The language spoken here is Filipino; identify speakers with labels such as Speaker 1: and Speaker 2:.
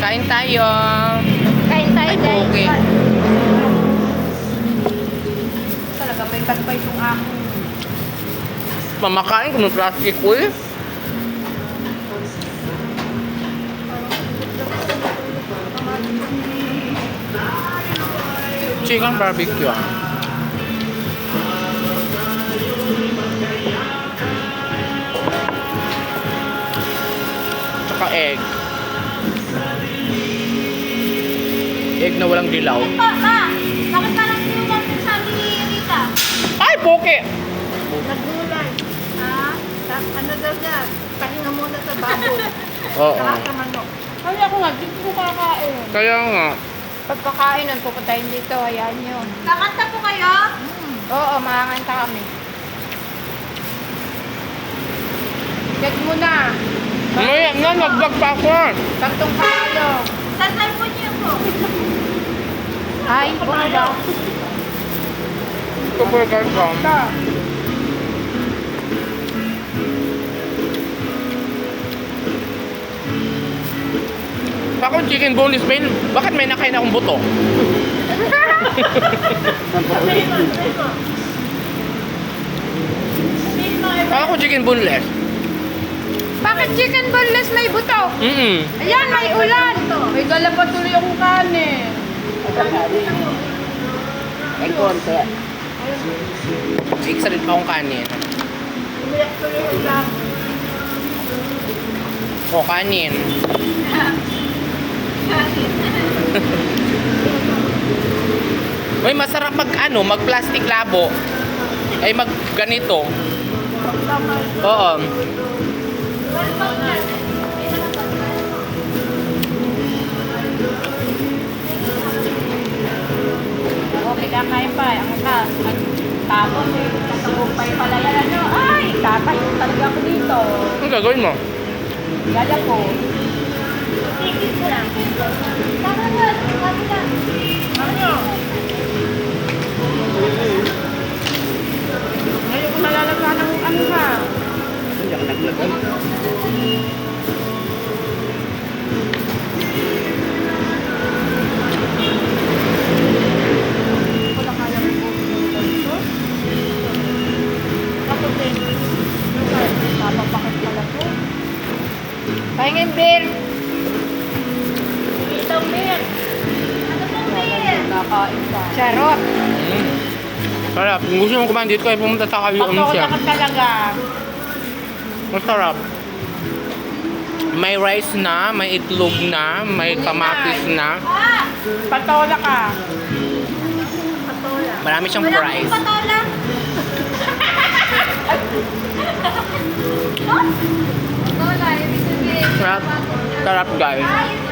Speaker 1: Kain tayo.
Speaker 2: Kain tayo,
Speaker 1: Ay,
Speaker 2: guys.
Speaker 1: okay.
Speaker 2: Talaga, may bagpay itong ako.
Speaker 1: Mamakain ko ng plastic ko eh. Chicken barbecue ah. Tsaka egg. Egg na walang dilaw.
Speaker 2: Ma! Bakit parang sinulang yung sabi ni Rita?
Speaker 1: Ay, poke!
Speaker 2: Nagulan. Ha? Ano daw siya? Pahinga muna sa baboy.
Speaker 1: Oo.
Speaker 2: Saka sa manok. Kaya ako nga, dito ko kakain.
Speaker 1: Kaya nga.
Speaker 2: Pagkakain, pupuntahin dito, ayan yun. Kakanta po kayo? Oo, makakanta kami. Check mo na.
Speaker 1: Mamaya na, nag-vlog pa ako.
Speaker 2: Taktong kalo. Sasal po niyo po. Ay, bongga.
Speaker 1: Ito po yung karton. Ako chicken boneless pain, bakit may nakain akong buto? Ako chicken boneless.
Speaker 2: Bakit chicken boneless may buto? Ayan, may ulan. May dala pa tuloy akong kanin.
Speaker 1: Ay, konti. Isa rin pa akong kanin.
Speaker 2: Umiyak tuloy yung ulan.
Speaker 1: O, kanin. Uy, masarap mag plastic labo. Ay mag ganito. Oo.
Speaker 2: Okay, kakain pa. Ang tapos, kasabupay pala yan. Ano? Ay, kakain talaga ako dito.
Speaker 1: Ang gagawin mo?
Speaker 2: Gala ko. Tigil ko lang. Tama na. Ano? Ngayon ko nalalagyan ng ano ha.
Speaker 1: Hindi ako naglagay.
Speaker 2: Wala kaya ko po. Ako din. Papapakit pala po. Pahingin beer. Itong beer. Ano pong beer? Nakain pa. Charot.
Speaker 1: Sarap. Kung gusto mo kumain dito, ay pumunta sa Kawiom siya.
Speaker 2: Pagkakot talaga.
Speaker 1: Masarap. May rice na, may itlog na, may kamatis na.
Speaker 2: Patola ka. Patola.
Speaker 1: Marami siyang fries.
Speaker 2: Patola. Patola, ibig sabihin.
Speaker 1: Sarap. Sarap guys.